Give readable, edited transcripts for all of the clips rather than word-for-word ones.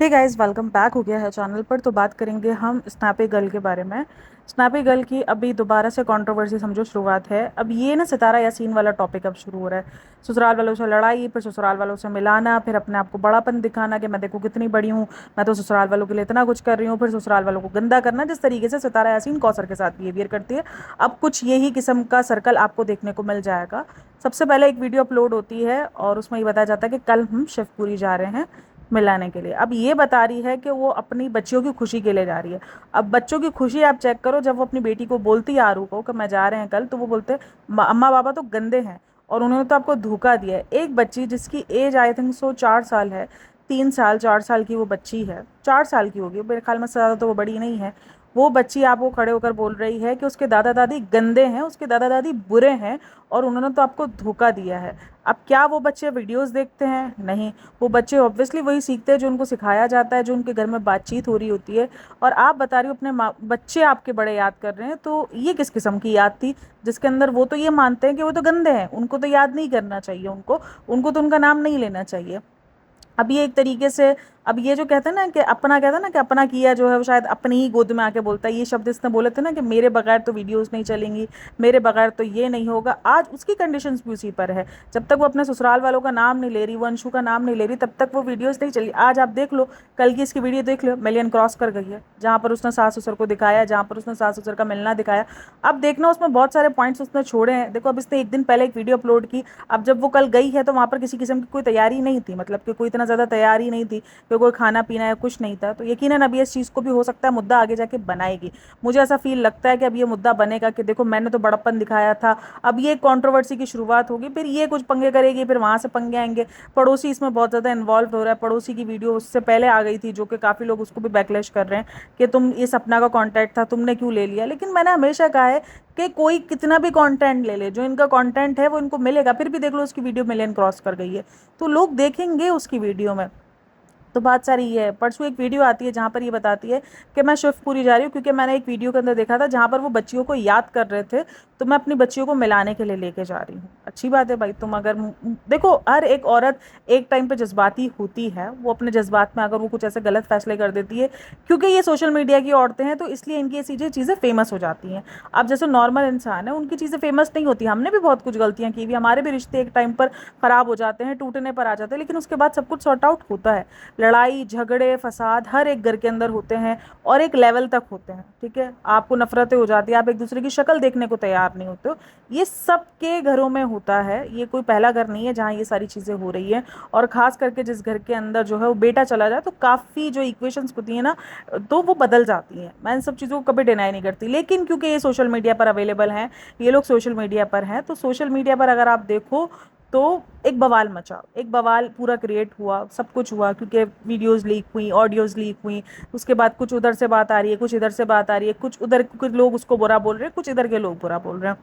Hey guys, welcome back हो गया है चैनल पर। तो बात करेंगे हम स्नैपी गर्ल के बारे में। स्नैपी गर्ल की अभी दोबारा से कंट्रोवर्सी समझो शुरुआत है। अब ये ना सितारा यासीन वाला टॉपिक अब शुरू हो रहा है। ससुराल वालों से लड़ाई, फिर ससुराल वालों से मिलाना, फिर अपने आप को बड़ापन दिखाना कि मैं देखो कितनी बड़ी हूँ, मैं तो ससुराल वालों के लिए इतना कुछ कर रही हूँ, फिर ससुराल वालों को गंदा करना, जिस तरीके से सितारा यासीन कौसर के साथ बिहेवियर करती है। अब कुछ यही किस्म का सर्कल आपको देखने को मिल जाएगा। सबसे पहले एक वीडियो अपलोड होती है और उसमें ये बताया जाता है कि कल हम शिवपुरी जा रहे हैं मिलाने के लिए। अब ये बता रही है कि वो अपनी बच्चियों की खुशी के लिए जा रही है। अब बच्चों की खुशी आप चेक करो, जब वो अपनी बेटी को बोलती है आरू को कि मैं जा रहे हैं कल, तो वो बोलते हैं अम्मा पापा तो गंदे हैं और उन्होंने तो आपको धोखा दिया है। एक बच्ची जिसकी एज आई थिंक सो 4 साल है, 3 साल 4 साल की वो बच्ची है, 4 साल की होगी मेरे ख्याल में से, ज़्यादा तो वो बड़ी नहीं है। वो बच्ची आपको खड़े होकर बोल रही है कि उसके दादा दादी गंदे हैं, उसके दादा दादी बुरे हैं और उन्होंने तो आपको धोखा दिया है। अब क्या वो बच्चे वीडियोस देखते हैं? नहीं। वो बच्चे ऑब्वियसली वही सीखते हैं जो उनको सिखाया जाता है, जो उनके घर में बातचीत हो रही होती है। और आप बता रही हो अपने माँ बच्चे आपके बड़े याद कर रहे हैं, तो ये किस किस्म की याद थी जिसके अंदर वो तो ये मानते हैं कि वो तो गंदे हैं, उनको तो याद नहीं करना चाहिए, उनको उनको तो उनका नाम नहीं लेना चाहिए। अब ये एक तरीके से, अब ये जो कहते हैं ना कि अपना, कहते हैं ना कि अपना किया जो है वो शायद अपनी ही गोद में आके बोलता है। ये शब्द इसने बोले थे ना कि मेरे बगैर तो वीडियोस नहीं चलेंगी, मेरे बगैर तो ये नहीं होगा। आज उसकी कंडीशंस भी उसी पर है। जब तक वो अपने ससुराल वालों का नाम नहीं ले रही, वो अंशु का नाम नहीं ले रही, तब तक वो वीडियोस नहीं चली। आज आप देख लो, कल की इसकी वीडियो देख लो, मिलियन क्रॉस कर गई है। जहाँ पर उसने सास ससुर को दिखाया, जहाँ पर उसने सास ससुर का मिलना दिखाया। अब देखना उसमें बहुत सारे पॉइंट्स उसने छोड़े हैं। देखो, अब इसने एक दिन पहले एक वीडियो अपलोड की। अब जब वो कल गई है तो वहाँ पर किसी किस्म की कोई तैयारी नहीं थी, मतलब कि कोई इतना ज़्यादा तैयारी नहीं थी कि कोई खाना पीना या कुछ नहीं था। तो यकीनन अभी इस चीज़ को भी हो सकता है मुद्दा आगे जाके बनाएगी। मुझे ऐसा फील लगता है कि अब ये मुद्दा बनेगा कि देखो मैंने तो बड़प्पन दिखाया था। अब ये कंट्रोवर्सी की शुरुआत होगी, फिर ये कुछ पंगे करेगी, फिर वहाँ से पंगे आएंगे। पड़ोसी इसमें बहुत ज़्यादा इन्वॉल्व हो रहा है। पड़ोसी की वीडियो उससे पहले आ गई थी, जो कि काफ़ी लोग उसको भी बैकलैश कर रहे हैं कि तुम, ये सपना का कॉन्टैक्ट था, तुमने क्यों ले लिया। लेकिन मैंने हमेशा कहा है कि कोई कितना भी कंटेंट ले ले, जो इनका कंटेंट है वो इनको मिलेगा। फिर भी देख लो उसकी वीडियो मिलियन क्रॉस कर गई है, तो लोग देखेंगे उसकी वीडियो में। तो बात सारी ये है। परसों एक वीडियो आती है जहाँ पर ये बताती है कि मैं शिवपुरी जा रही हूँ, क्योंकि मैंने एक वीडियो के अंदर देखा था जहाँ पर वो बच्चियों को याद कर रहे थे, तो मैं अपनी बच्चियों को मिलाने के लिए लेके जा रही हूँ। अच्छी बात है भाई, तुम अगर देखो, हर एक औरत एक टाइम पे जज्बाती होती है, वो अपने जज्बात में अगर वो कुछ ऐसे गलत फैसले कर देती है, क्योंकि ये सोशल मीडिया की औरतें हैं तो इसलिए इनकी ये चीज़ें फेमस हो जाती हैं। अब जैसे नॉर्मल इंसान है, उनकी चीज़ें फेमस नहीं होती। हमने भी बहुत कुछ गलतियाँ की हुई, हमारे भी रिश्ते एक टाइम पर ख़राब हो जाते हैं, टूटने पर आ जाते हैं, लेकिन उसके बाद सब कुछ सॉर्ट आउट होता है। लड़ाई झगड़े फसाद हर एक घर के अंदर होते हैं और एक लेवल तक होते हैं, ठीक है। आपको नफरतें हो जाती है, आप एक दूसरे की शक्ल देखने को तैयार नहीं होते हो। ये सबके घरों में होता है, ये कोई पहला घर नहीं है जहाँ ये सारी चीज़ें हो रही हैं। और ख़ास करके जिस घर के अंदर जो है वो बेटा चला जाए, तो काफ़ी जो इक्वेशंस होती हैं ना, तो वो बदल जाती हैं। मैं इन सब चीज़ों को कभी डिनाई नहीं करती, लेकिन क्योंकि ये सोशल मीडिया पर अवेलेबल हैं, ये लोग सोशल मीडिया पर हैं, तो सोशल मीडिया पर अगर आप देखो तो एक बवाल मचा, एक बवाल पूरा क्रिएट हुआ, सब कुछ हुआ, क्योंकि वीडियोस लीक हुई, ऑडियोज़ लीक हुई। उसके बाद कुछ उधर से बात आ रही है, कुछ इधर से बात आ रही है, कुछ उधर कुछ लोग उसको बुरा बोल रहे हैं, कुछ इधर के लोग बुरा बोल रहे हैं।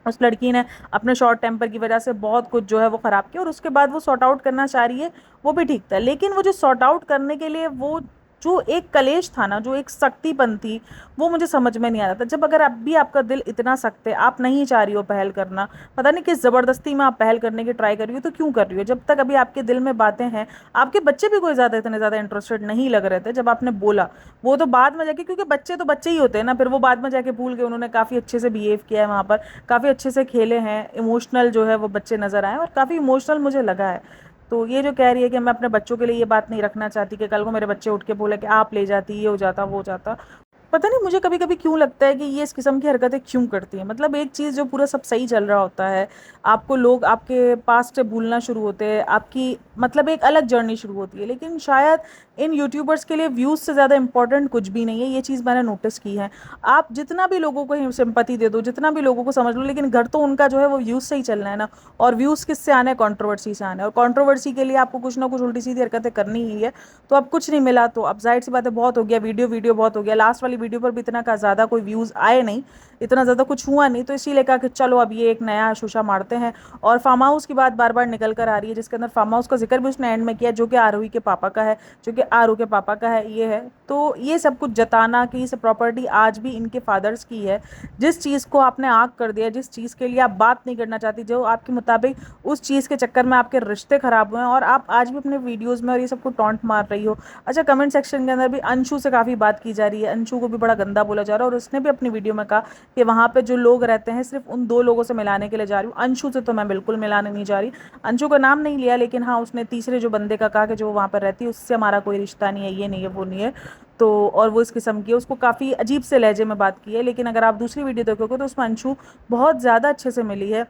उस लड़की ने अपने शॉर्ट टेम्पर की वजह से बहुत कुछ जो है वो ख़राब किया, और उसके बाद वो सॉर्ट आउट करना चाह रही है, वो भी ठीक था। लेकिन वो जो सॉर्ट आउट करने के लिए वो जो एक कलेश था ना, जो एक सख्तीपन थी, वो मुझे समझ में नहीं आ रहा था। जब अगर अब भी आपका दिल इतना सख्त है, आप नहीं चाह रही हो पहल करना, पता नहीं किस ज़बरदस्ती में आप पहल करने की ट्राई कर रही हो, तो क्यों कर रही हो? जब तक अभी आपके दिल में बातें हैं, आपके बच्चे भी कोई ज़्यादा इतने ज़्यादा इंटरेस्टेड नहीं लग रहे थे जब आपने बोला। वो तो बाद में जाके, क्योंकि बच्चे तो बच्चे ही होते हैं ना, फिर वो बाद में जाके भूल गए। उन्होंने काफ़ी अच्छे से बिहेव किया है वहाँ पर, काफ़ी अच्छे से खेले हैं, इमोशनल जो है वो बच्चे नज़र आए, और काफ़ी इमोशनल मुझे लगा है। तो ये जो कह रही है कि मैं अपने बच्चों के लिए ये बात नहीं रखना चाहती कि कल को मेरे बच्चे उठ के बोले कि आप ले जाती, ये हो जाता, वो हो जाता। पता नहीं मुझे कभी कभी क्यों लगता है कि ये इस किस्म की हरकतें क्यों करती हैं। मतलब एक चीज़ जो पूरा सब सही चल रहा होता है, आपको लोग आपके पास्ट से भूलना शुरू होते हैं, आपकी मतलब एक अलग जर्नी शुरू होती है। लेकिन शायद इन यूट्यूबर्स के लिए व्यूज़ से ज़्यादा इंपॉर्टेंट कुछ भी नहीं है, ये चीज़ मैंने नोटिस की है। आप जितना भी लोगों को सिंपैथी दे दो, जितना भी लोगों को समझ लो, लेकिन घर तो उनका जो है वो व्यूज़ से ही चलना है ना। और व्यूज़ किससे आने हैं? कंट्रोवर्सी से आने हैं। और कंट्रोवर्सी के लिए आपको कुछ ना कुछ उल्टी सीधी हरकतें करनी ही है। तो अब कुछ नहीं मिला तो अब जाहिर सी बात है, बहुत हो गया, वीडियो वीडियो बहुत हो गया। लास्ट वाली वीडियो पर भी इतना का ज़्यादा कोई व्यूज़ आए नहीं, इतना ज़्यादा कुछ हुआ नहीं, तो इसीलिए कहा कि चलो अब ये एक नया शोशा मारते हैं। और फार्म हाउस की बात बार बार निकल कर आ रही है, जिसके अंदर फार्म हाउस का जिक्र भी उसने एंड में किया, जो कि आरोही के पापा का है, जो कि आरू के पापा का है, ये है। तो ये सब कुछ जताना कि इस प्रॉपर्टी आज भी इनके फादर्स की है, जिस चीज़ को आपने आग कर दिया, जिस चीज़ के लिए आप बात नहीं करना चाहती, जो आपके मुताबिक उस चीज़ के चक्कर में आपके रिश्ते खराब हुए हैं, और आप आज भी अपने वीडियोज़ में और ये सब को टॉन्ट मार रही हो। अच्छा, कमेंट सेक्शन के अंदर भी अंशु से काफ़ी बात की जा रही है, अंशु को भी बड़ा गंदा बोला जा रहा है, और उसने भी अपनी वीडियो में कहा कि वहाँ पे जो लोग रहते हैं सिर्फ उन 2 लोगों से मिलाने के लिए जा रही हूँ। अंशु से तो मैं बिल्कुल मिलाने नहीं जा रही, अंशु का नाम नहीं लिया, लेकिन हाँ उसने तीसरे जो बंदे का कहा कि जो वहाँ पर रहती है उससे हमारा कोई रिश्ता नहीं है, ये नहीं है, वो नहीं है। तो और वो इस किस्म की है, उसको काफ़ी अजीब से लहजे में बात की है। लेकिन अगर आप दूसरी वीडियो देखोगे तो उसमें अंशु बहुत ज़्यादा अच्छे से मिली है,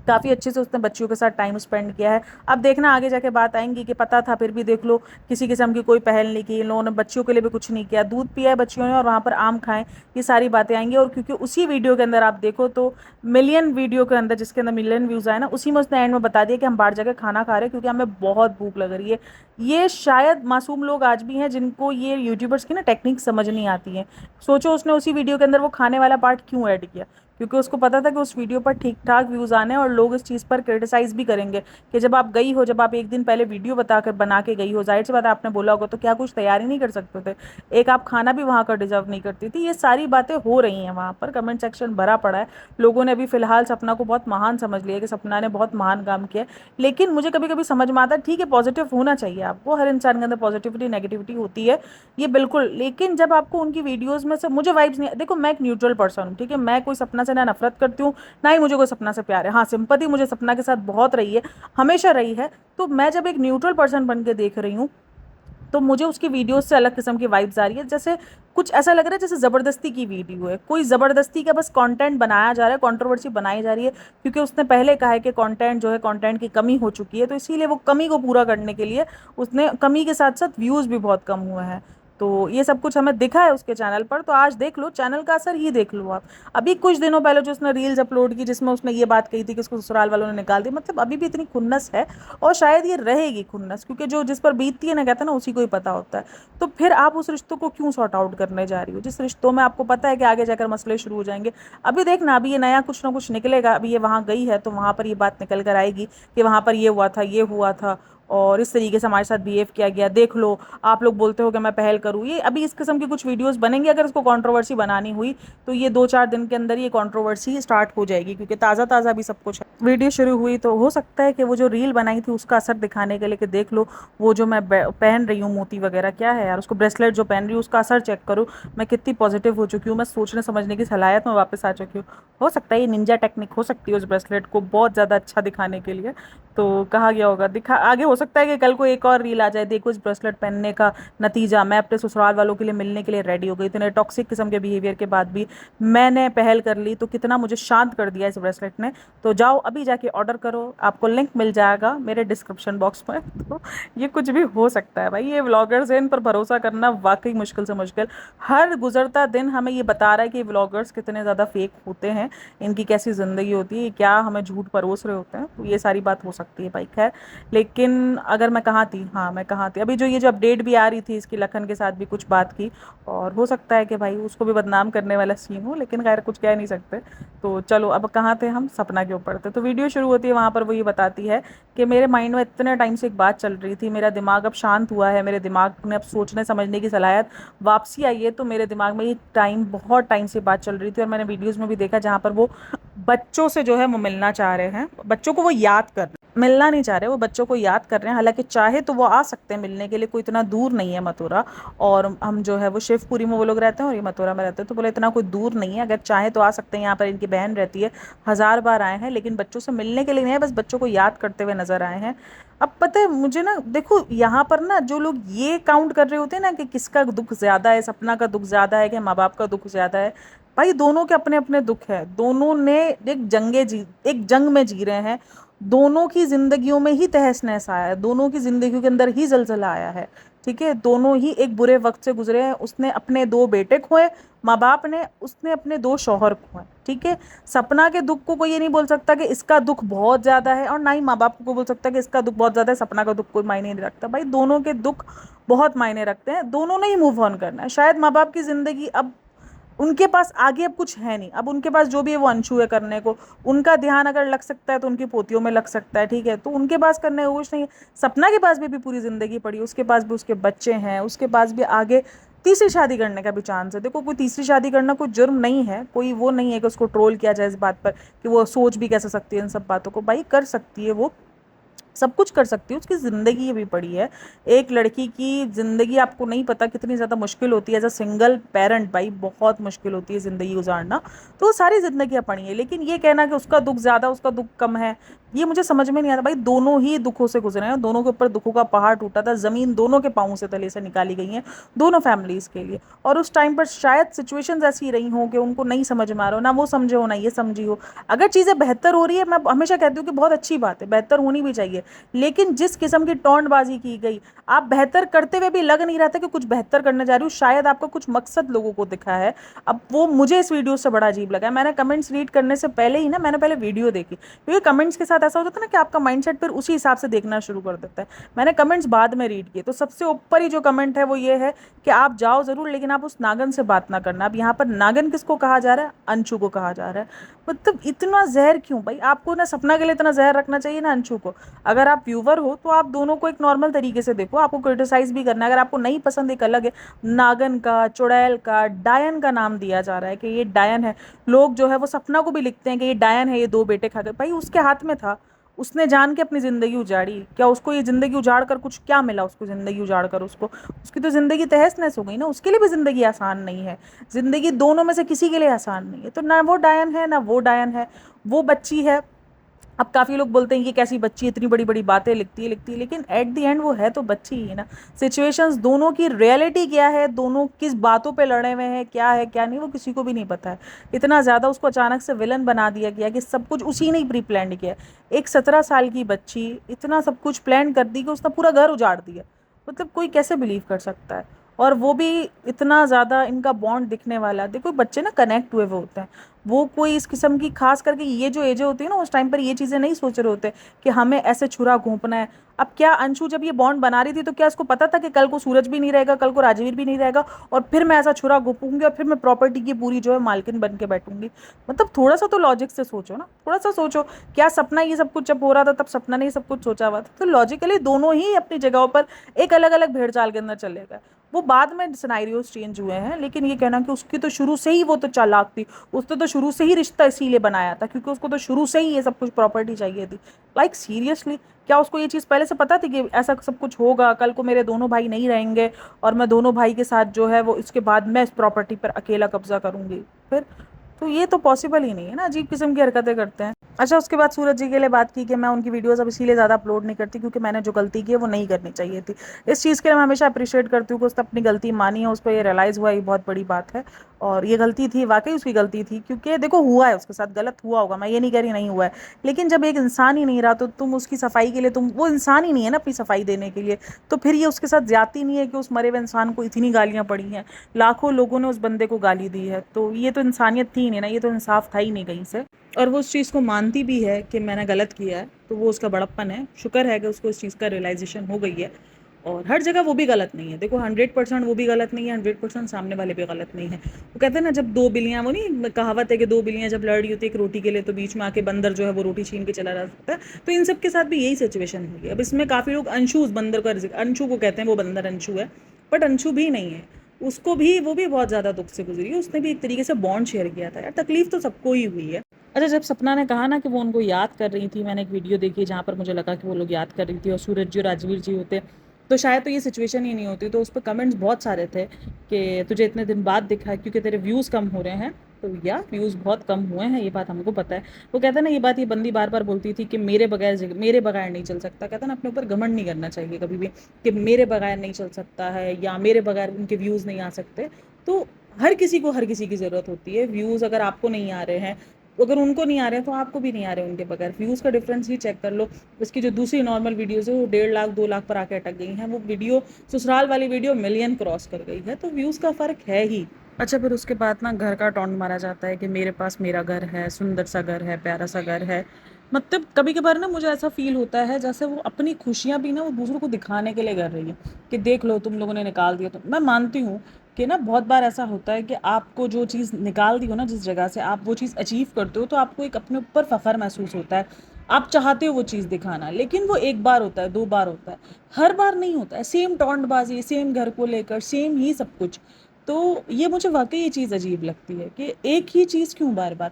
काफ़ी अच्छे से उसने बच्चियों के साथ टाइम स्पेंड किया है। अब देखना आगे जाके बात आएंगी कि पता था फिर भी देख लो किसी किस्म की कोई पहल नहीं की, इन लोगों ने बच्चियों के लिए भी कुछ नहीं किया, दूध पिया है बच्चियों ने और वहाँ पर आम खाएं, ये सारी बातें आएंगी। और क्योंकि उसी वीडियो के अंदर आप देखो तो मिलियन वीडियो के अंदर, जिसके अंदर मिलियन व्यूज़ आए ना, उसी में उसने एंड में बता दिया कि हम बाहर जाकर खाना खा रहे हैं क्योंकि हमें बहुत भूख लग रही है। ये शायद मासूम लोग आज भी हैं जिनको ये यूट्यूबर्स की ना टेक्निक समझ नहीं आती है। सोचो उसने उसी वीडियो के अंदर वो खाने वाला पार्ट क्यों ऐड किया, क्योंकि उसको पता था कि उस वीडियो पर ठीक ठाक व्यूज़ आने और लोग इस चीज़ पर क्रिटिसाइज़ भी करेंगे कि जब आप गई हो, जब आप एक दिन पहले वीडियो बना के गई हो, जाहिर सी बात है आपने बोला होगा तो क्या कुछ तैयारी नहीं कर सकते थे, एक आप खाना भी वहाँ का डिजर्व नहीं करती थी। ये सारी बातें हो रही हैं वहाँ पर, कमेंट सेक्शन भरा पड़ा है। लोगों ने अभी फ़िलहाल सपना को बहुत महान समझ लिया कि सपना ने बहुत महान काम किया है। लेकिन मुझे कभी कभी समझ में आता है, ठीक है पॉजिटिव होना चाहिए आपको, हर इंसान के अंदर पॉजिटिविटी नेगेटिविटी होती है, ये बिल्कुल। लेकिन जब आपको उनकी वीडियोस में से मुझे वाइब्स नहीं, देखो मैं एक न्यूट्रल पर्सन हूँ, ठीक है, मैं कोई सपना से ना नफरत करती हूँ ना ही मुझे कोई सपना से प्यार है। हाँ, सिंपैथी मुझे सपना के साथ बहुत रही है, हमेशा रही है। तो मैं जब एक न्यूट्रल पर्सन बन के देख रही हूँ तो मुझे उसकी वीडियोस से अलग किस्म की वाइब्स आ रही है, जैसे कुछ ऐसा लग रहा है जैसे ज़बरदस्ती की वीडियो है, कोई ज़बरदस्ती का बस कंटेंट बनाया जा रहा है, कंट्रोवर्सी बनाई जा रही है, क्योंकि उसने पहले कहा है कि कंटेंट जो है, कंटेंट की कमी हो चुकी है, तो इसीलिए वो कमी को पूरा करने के लिए उसने कमी के साथ साथ व्यूज़ भी बहुत कम हुए हैं। तो ये सब कुछ हमें दिखा है उसके चैनल पर, तो आज देख लो, चैनल का असर ही देख लो आप। अभी कुछ दिनों पहले जो उसने रील्स अपलोड की जिसमें उसने ये बात कही थी कि उसको ससुराल वालों ने निकाल दिया, मतलब अभी भी इतनी खुन्नस है और शायद ये रहेगी खुन्नस, क्योंकि जो जिस पर बीतती है ना, कहते हैं ना, उसी को ही पता होता है। तो फिर आप उस रिश्तों को क्यों सॉर्ट आउट करने जा रही हो, जिस रिश्तों में आपको पता है कि आगे जाकर मसले शुरू हो जाएंगे। अभी देखना, अभी ये नया कुछ ना कुछ निकलेगा, अभी ये वहाँ गई है तो वहाँ पर ये बात निकल कर आएगी कि वहाँ पर ये हुआ था, ये हुआ था और इस तरीके से हमारे साथ बिहेव किया गया, देख लो। आप लोग बोलते हो कि मैं पहल करूँ, ये अभी इस किस्म की कुछ वीडियोस बनेंगी। अगर इसको कंट्रोवर्सी बनानी हुई तो ये 2-4 दिन के अंदर ये कंट्रोवर्सी स्टार्ट हो जाएगी, क्योंकि ताज़ा ताज़ा अभी सब कुछ है। वीडियो शुरू हुई तो हो सकता है कि वो जो रील बनाई थी उसका असर दिखाने के लिए कि देख लो वो जो मैं पहन रही हूँ मोती वगैरह, क्या है यार, उसको ब्रेसलेट जो पहन रही हूँ उसका असर चेक करो, मैं कितनी पॉजिटिव हो चुकी हूँ, मैं सोचने समझने की सलाहियत में वापस आ चुकी हूँ। हो सकता है ये निंजा टेक्निक हो सकती है उस ब्रेसलेट को बहुत ज़्यादा अच्छा दिखाने के लिए, तो कहा गया होगा, दिखा आगे हो सकता है कि कल को एक और रील आ जाए, देखो इस ब्रेसलेट पहनने का नतीजा, मैं अपने ससुराल वालों के लिए मिलने के लिए रेडी हो गई, इतने टॉक्सिक किस्म के बिहेवियर के बाद भी मैंने पहल कर ली, तो कितना मुझे शांत कर दिया इस ब्रेसलेट ने। तो जाओ अभी जाके ऑर्डर करो, आपको लिंक मिल जाएगा मेरे डिस्क्रिप्शन बॉक्स में। तो ये कुछ भी हो सकता है भाई, ये व्लॉगर्स हैं, इन पर भरोसा करना वाकई मुश्किल से मुश्किल। हर गुजरता दिन हमें ये बता रहा है कि व्लॉगर्स कितने ज़्यादा फेक होते हैं, इनकी कैसी ज़िंदगी होती है, क्या हमें झूठ परोस रहे होते हैं। तो ये सारी बात हो सकती है भाई, खैर। लेकिन अगर मैं कहाँ थी, हाँ मैं कहाँ थी, अभी जो ये जो अपडेट भी आ रही थी इसकी, लखन के साथ भी कुछ बात की, और हो सकता है कि भाई उसको भी बदनाम करने वाला सीन हो, लेकिन खैर कुछ कह नहीं सकते। तो चलो, अब कहाँ थे हम, सपना के ऊपर थे। तो वीडियो शुरू होती है, वहाँ पर वो ये बताती है कि मेरे माइंड में इतने टाइम से एक बात चल रही थी, मेरा दिमाग अब शांत हुआ है, मेरे दिमाग में अब सोचने समझने की सलाहियत वापसी आई है। तो मेरे दिमाग में ये बहुत टाइम से बात चल रही थी, और मैंने वीडियोज़ में भी देखा जहाँ पर वो बच्चों से जो है वो मिलना चाह रहे हैं, बच्चों को वो याद कर, मिलना नहीं चाह रहे, वो बच्चों को याद कर रहे हैं। हालांकि चाहे तो वो आ सकते हैं मिलने के लिए, कोई इतना दूर नहीं है मथुरा, और हम जो है वो शिवपुरी में वो लोग रहते हैं और ये मथुरा में रहते हैं, तो बोले इतना कोई दूर नहीं है, अगर चाहे तो आ सकते हैं। यहाँ पर इनकी बहन रहती है, 1000 बार आए हैं, लेकिन बच्चों से मिलने के लिए नहीं है, बस बच्चों को याद करते हुए नजर आए हैं। अब पता है मुझे ना, देखो यहाँ पर ना जो लोग ये काउंट कर रहे होते हैं ना कि किसका दुख ज़्यादा है, सपना का दुख ज़्यादा है कि माँ बाप का दुख ज़्यादा है, भाई दोनों के अपने अपने दुख है, दोनों ने एक जंग में जी रहे हैं, दोनों की जिंदगियों में ही तहस नहस आया है, दोनों की जिंदगियों के अंदर ही जलजला आया है, ठीक है, दोनों ही एक बुरे वक्त से गुजरे हैं। उसने अपने 2 बेटे खोए, माँ बाप ने, उसने अपने 2 शौहर खोए, ठीक है। सपना के दुख को कोई ये नहीं बोल सकता कि इसका दुख बहुत ज़्यादा है, और ना ही माँ बाप को बोल सकता कि इसका दुख बहुत ज़्यादा है, सपना का दुख कोई मायने नहीं रखता। भाई दोनों के दुख बहुत मायने रखते हैं। दोनों ने ही मूव ऑन करना है। शायद माँ बाप की ज़िंदगी अब उनके पास आगे अब कुछ है नहीं, अब उनके पास जो भी है वो अंशु है करने को। उनका ध्यान अगर लग सकता है तो उनकी पोतियों में लग सकता है, ठीक है, तो उनके पास करने को कुछ नहीं है। सपना के पास भी पूरी ज़िंदगी पड़ी, उसके पास भी उसके बच्चे हैं, उसके पास भी आगे तीसरी शादी करने का भी चांस है। देखो, कोई तीसरी शादी करना कोई जुर्म नहीं है, कोई वो नहीं है कि उसको ट्रोल किया जाए इस बात पर कि वो सोच भी कैसे सकती है इन सब बातों को। भाई कर सकती है, वो सब कुछ कर सकती है, उसकी ज़िंदगी भी पड़ी है। एक लड़की की ज़िंदगी आपको नहीं पता कितनी ज़्यादा मुश्किल होती है एज अ सिंगल पेरेंट, भाई बहुत मुश्किल होती है ज़िंदगी गुजारना। तो वो सारी ज़िंदगियाँ पड़ी हैं, लेकिन ये कहना कि उसका दुख ज़्यादा उसका दुख कम है, ये मुझे समझ में नहीं आता। भाई दोनों ही दुखों से गुजरे हैं, दोनों के ऊपर दुखों का पहाड़ टूटा था, ज़मीन दोनों के पाँव से तले से निकाली गई है दोनों फैमिलीज़ के लिए। और उस टाइम पर शायद सिचुएशंस ऐसी रही हों कि उनको नहीं समझ में आ रहा हो, ना वो समझे हो ना ये समझी हो। अगर चीज़ें बेहतर हो रही है, मैं हमेशा कहती हूँ कि बहुत अच्छी बात है, बेहतर होनी भी चाहिए, लेकिन जिस किस्म की टोंटबाजी की गई, आप बेहतर करते हुए भी लग नहीं रहा था कि कुछ बेहतर करने जा रही हूँ। शायद आपका कुछ मकसद लोगों को दिखा है। अब वो मुझे इस वीडियो से बड़ा अजीब लगा है। मैंने कमेंट्स रीड करने से पहले ही ना, मैंने पहले वीडियो देखी, क्योंकि कमेंट्स के साथ ऐसा हो जाता है ना कि आपका माइंडसेट फिर उसी हिसाब से देखना शुरू कर देता है। मैंने कमेंट्स बाद में रीड किए, तो सबसे ऊपर ही जो कमेंट है वो ये है कि आप जाओ ज़रूर, लेकिन आप उस नागन से बात ना करना। अब यहाँ पर नागन किसको कहा जा रहा है? अंशु को कहा जा रहा है। मतलब इतना जहर क्यों भाई? आपको ना सपना के लिए इतना जहर रखना चाहिए ना अंशु को। अगर आप व्यूवर हो तो आप दोनों को एक नॉर्मल तरीके से देखो, आपको क्रिटिसाइज भी करना है, अगर आपको नहीं पसंद एक अलग है। नागन का, चुड़ैल का, डायन का नाम दिया जा रहा है कि ये डायन है। लोग जो है वो सपना को भी लिखते हैं कि ये डायन है, ये दो बेटे खा गए। भाई उसके हाथ में था, उसने जान के अपनी ज़िंदगी उजाड़ी। क्या उसको ये ज़िंदगी उजाड़ कर कुछ क्या मिला? उसको ज़िंदगी उजाड़ कर उसको उसकी तो ज़िंदगी तहस नहस हो गई ना। उसके लिए भी ज़िंदगी आसान नहीं है, ज़िंदगी दोनों में से किसी के लिए आसान नहीं है। तो ना वो डायन है ना वो डायन है, वो बच्ची है। अब काफ़ी लोग बोलते हैं कि कैसी बच्ची इतनी बड़ी बड़ी बातें लिखती है, लेकिन एट द एंड वो है तो बच्ची ही ना। सिचुएशंस दोनों की रियलिटी क्या है, दोनों किस बातों पे लड़े हुए हैं, क्या है क्या नहीं, वो किसी को भी नहीं पता है। इतना ज़्यादा उसको अचानक से विलन बना दिया गया कि सब कुछ उसी ने ही प्री प्लान किया। एक 17 साल की बच्ची इतना सब कुछ प्लान कर दी कि उसने पूरा घर उजाड़ दिया। मतलब कोई कैसे बिलीव कर सकता है? और वो भी इतना ज़्यादा इनका बॉन्ड दिखने वाला। देखो बच्चे ना कनेक्ट हुए हुए होते हैं, वो कोई इस किस्म की खास करके ये जो एजें होती है ना, उस टाइम पर ये चीज़ें नहीं सोच रहे होते कि हमें ऐसे छुरा घोंपना है। अब क्या अंशु जब ये बॉन्ड बना रही थी तो क्या उसको पता था कि कल को सूरज भी नहीं रहेगा, कल को राजवीर भी नहीं रहेगा, और फिर मैं ऐसा छुरा घोंपूंगी और फिर मैं प्रॉपर्टी की पूरी जो है मालकिन बन के बैठूंगी? मतलब थोड़ा सा तो लॉजिक से सोचो ना, थोड़ा सा सोचो। क्या सपना ये सब कुछ जब हो रहा था तब सपना ने ये सब कुछ सोचा हुआ था? तो लॉजिकली दोनों ही अपनी जगहों पर एक अलग अलग भेड़ चाल के अंदर चले गए। वो बाद में सिनेरियोज चेंज हुए हैं, लेकिन ये कहना कि उसकी तो शुरू से ही वो तो चालाक थी, उसने तो शुरू से ही रिश्ता इसीलिए बनाया था क्योंकि उसको तो शुरू से ही ये सब कुछ प्रॉपर्टी चाहिए थी। लाइक सीरियसली, क्या उसको ये चीज़ पहले से पता थी कि ऐसा सब कुछ होगा, कल को मेरे दोनों भाई नहीं रहेंगे और मैं दोनों भाई के साथ जो है वो इसके बाद मैं इस प्रॉपर्टी पर अकेला कब्जा करूंगी? फिर तो ये तो पॉसिबल ही नहीं है ना, अजीब किस्म की हरकतें करते हैं। अच्छा, उसके बाद सूरज जी के लिए बात की कि मैं उनकी वीडियोस अब इसीलिए ज़्यादा अपलोड नहीं करती क्योंकि मैंने जो गलती की है वो नहीं करनी चाहिए थी। इस चीज़ के लिए मैं हमेशा अप्रिशिएट करती हूँ कि उसने अपनी गलती मानी है, उसको ये रियलाइज़ हुआ, ये बहुत बड़ी बात है। और ये गलती थी, वाकई उसकी गलती थी, क्योंकि देखो हुआ है उसके साथ, गलत हुआ होगा, मैं ये नहीं कह रही नहीं हुआ है। लेकिन जब एक इंसान ही नहीं रहा तो तुम उसकी सफाई के लिए, तुम वो इंसान ही नहीं है ना अपनी सफाई देने के लिए, तो फिर ये उसके साथ ज्यादती नहीं है कि उस मरे हुए इंसान को इतनी गालियाँ पड़ी हैं, लाखों लोगों ने उस बंदे को गाली दी है, तो ये तो इंसानियत थी नहीं ना, ये तो इंसाफ था ही नहीं कहीं से। और वो उस चीज़ को मानती भी है कि मैंने गलत किया है, तो वो उसका बड़प्पन है। शुक्र है कि उसको इस चीज़ का रियलाइजेशन हो गई है। और हर जगह वो भी गलत नहीं है, देखो 100% वो भी गलत नहीं है, 100% सामने वाले भी गलत नहीं है। वो कहते हैं ना, जब दो बिल्लियाँ, वो नहीं कहावत है कि दो बिल्लियाँ जब लड़ रही होती है एक रोटी के लिए तो बीच में आके बंदर जो है वो रोटी छीन के चला जा सकता है, तो इन सब के साथ भी यही सिचुएशन हुई है। अब इसमें काफ़ी लोग अंशु उस बंदर का, अंशु को कहते हैं वो बंदर अंशु है, बट अंशु भी नहीं है, उसको भी, वो भी बहुत ज़्यादा दुख से गुजरी है, उसने भी एक तरीके से बॉन्ड शेयर किया था यार, तकलीफ तो सबको ही हुई है। अच्छा, जब सपना ने कहा ना कि वो उनको याद कर रही थी, मैंने एक वीडियो देखी जहाँ पर मुझे लगा कि वो लोग याद कर रही थी और सूरज जी और राजवीर जी होते तो शायद तो ये सिचुएशन ही नहीं होती। तो उस पर कमेंट्स बहुत सारे थे कि तुझे इतने दिन बाद दिखा है क्योंकि तेरे व्यूज़ कम हो रहे हैं। तो या व्यूज़ बहुत कम हुए हैं, ये बात हमको पता है। वो कहता है ना, ये बात ये बंदी बार बार बोलती थी कि मेरे बगैर नहीं चल सकता। कहता ना, अपने ऊपर घमंड नहीं करना चाहिए कभी भी कि मेरे बगैर नहीं चल सकता है या मेरे बगैर उनके व्यूज़ नहीं आ सकते। तो हर किसी को हर किसी की ज़रूरत होती है। व्यूज़ अगर आपको नहीं आ रहे हैं, अगर उनको नहीं आ रहे हैं तो आपको भी नहीं आ रहे उनके बगैर। व्यूज़ का डिफरेंस ही चेक कर लो। इसकी जो दूसरी नॉर्मल वीडियोज़ है वो 1.5 लाख 2 लाख पर आके अटक गई हैं। वो वीडियो, ससुराल वाली वीडियो, मिलियन क्रॉस कर गई है, तो व्यूज़ का फ़र्क है ही। अच्छा, फिर उसके बाद ना घर का टॉन्ट मारा जाता है कि मेरे पास मेरा घर है, सुंदर सा घर है, प्यारा सा घर है, मतलब कभी-कभार ना मुझे ऐसा फ़ील होता है जैसे वो अपनी खुशियाँ भी ना वो दूसरों को दिखाने के लिए कर रही है, कि देख लो तुम लोगों ने निकाल दिया तो। मैं मानती हूँ कि ना बहुत बार ऐसा होता है कि आपको जो चीज़ निकाल दी हो ना जिस जगह से, आप वो चीज़ अचीव करते हो तो आपको एक अपने ऊपर फ़ख़्र महसूस होता है। आप चाहते हो वो चीज़ दिखाना, लेकिन वो 1 बार होता है, 2 बार होता है, हर बार नहीं होता है। सेम टौंटबाज़ी, सेम घर को लेकर, सेम ही सब कुछ। तो ये मुझे वाक़ई ये चीज़ अजीब लगती है कि एक ही चीज़ क्यों बार-बार?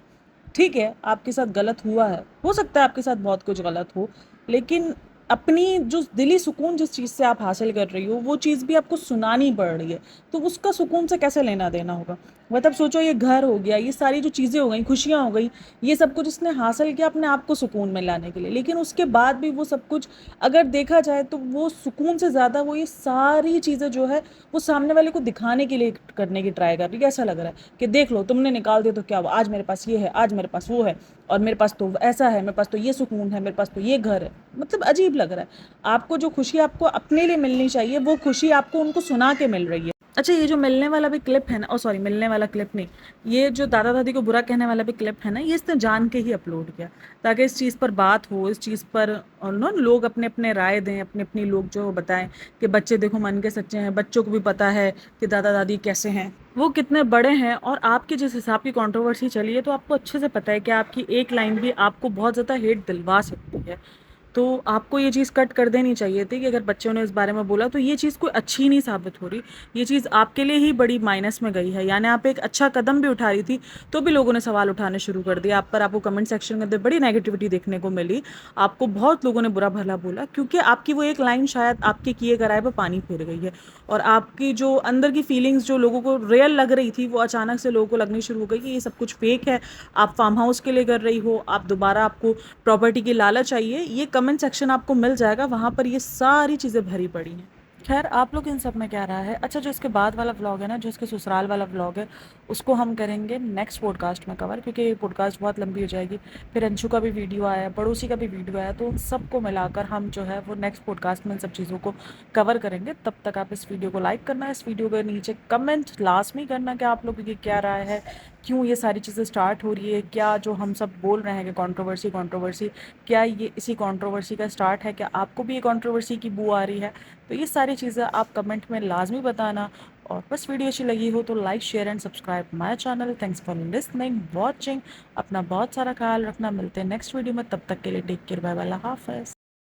ठीक है, आपके साथ गलत हुआ है, हो सकता है आपके साथ बहुत कुछ गलत हो, लेकिन अपनी जो दिली सुकून जिस चीज़ से आप हासिल कर रही हो, वो चीज़ भी आपको सुनानी पड़ रही है, तो उसका सुकून से कैसे लेना-देना होगा? मतलब सोचो ये घर हो गया, ये सारी जो चीज़ें हो गई, खुशियाँ हो गई, ये सब कुछ उसने हासिल किया अपने आप को सुकून में लाने के लिए, लेकिन उसके बाद भी वो सब कुछ अगर देखा जाए तो वो सुकून से ज़्यादा वो ये सारी चीज़ें जो है, वो सामने वाले को दिखाने के लिए करने की ट्राई कर रही है। ऐसा लग रहा है कि देख लो तुमने निकाल दिया तो क्या हुआ, आज मेरे पास ये है, आज मेरे पास वो है और मेरे पास तो ऐसा है, मेरे पास तो ये सुकून है, मेरे पास तो ये घर है। मतलब अजीब लग रहा है। आपको जो खुशी आपको अपने लिए मिलनी चाहिए, वो खुशी आपको उनको सुना के मिल रही है। अच्छा, ये जो मिलने वाला भी क्लिप है ना, ओह सॉरी, मिलने वाला क्लिप नहीं, ये जो दादा-दादी को बुरा कहने वाला भी क्लिप है ना, ये इसने जान के ही अपलोड किया, ताकि इस चीज़ पर बात हो, इस चीज़ पर ना लोग अपने-अपने राय दें, अपनी-अपनी लोग जो बताएँ कि बच्चे देखो मन के सच्चे हैं, बच्चों को भी पता है कि दादा-दादी कैसे हैं, वो कितने बड़े हैं और आपकी जिस हिसाब की कंट्रोवर्सी चली है, तो आपको अच्छे से पता है कि आपकी एक लाइन भी आपको बहुत ज़्यादा हेट दिलवा सकती है। तो आपको ये चीज़ कट कर देनी चाहिए थी कि अगर बच्चों ने इस बारे में बोला तो ये चीज़ कोई अच्छी नहीं साबित हो रही। ये चीज़ आपके लिए ही बड़ी माइनस में गई है। यानी आप एक अच्छा कदम भी उठा रही थी, तो भी लोगों ने सवाल उठाने शुरू कर दिए आप पर। आपको कमेंट सेक्शन के अंदर बड़ी नेगेटिविटी देखने को मिली। आपको बहुत लोगों ने बुरा-भला बोला क्योंकि आपकी वो एक लाइन शायद आपके किए कराए पे पानी फिर गई है। और आपकी जो अंदर की फीलिंग्स जो लोगों को रियल लग रही थी, वो अचानक से लोगों को लगनी शुरू हो गई कि ये सब कुछ फेक है। आप फार्म हाउस के लिए कर रही हो, आप दोबारा आपको प्रॉपर्टी की लालच चाहिए, ये कमेंट सेक्शन आपको मिल जाएगा, वहाँ पर ये सारी चीज़ें भरी पड़ी हैं। खैर आप लोग इन सब में क्या राय है? अच्छा, जो इसके बाद वाला व्लॉग है ना, जो इसके ससुराल वाला व्लॉग है, उसको हम करेंगे नेक्स्ट पॉडकास्ट में कवर, क्योंकि ये पॉडकास्ट बहुत लंबी हो जाएगी। फिर अंशु का भी वीडियो आया है, पड़ोसी का भी वीडियो आया है, तो उन सबको मिलाकर हम जो है वो नेक्स्ट पॉडकास्ट में इन सब चीज़ों को कवर करेंगे। तब तक आप इस वीडियो को लाइक करना, इस वीडियो के नीचे कमेंट लाज़मी करना कि आप लोगों की क्या राय है, क्यों ये सारी चीज़ें स्टार्ट हो रही है, क्या जो हम सब बोल रहे हैं कि कंट्रोवर्सी कंट्रोवर्सी, क्या ये इसी कंट्रोवर्सी का स्टार्ट है, क्या आपको भी ये कंट्रोवर्सी की बू आ रही है? तो ये सारी चीज़ें आप कमेंट में लाजमी बताना। और बस वीडियो अच्छी लगी हो तो like share and subscribe my channel. Thanks for listening watching. अपना बहुत सारा ख्याल रखना, मिलते हैं नेक्स्ट वीडियो में, तब तक के लिए टेक केयर, बाय बाय, अल्लाह हाफ़िज़।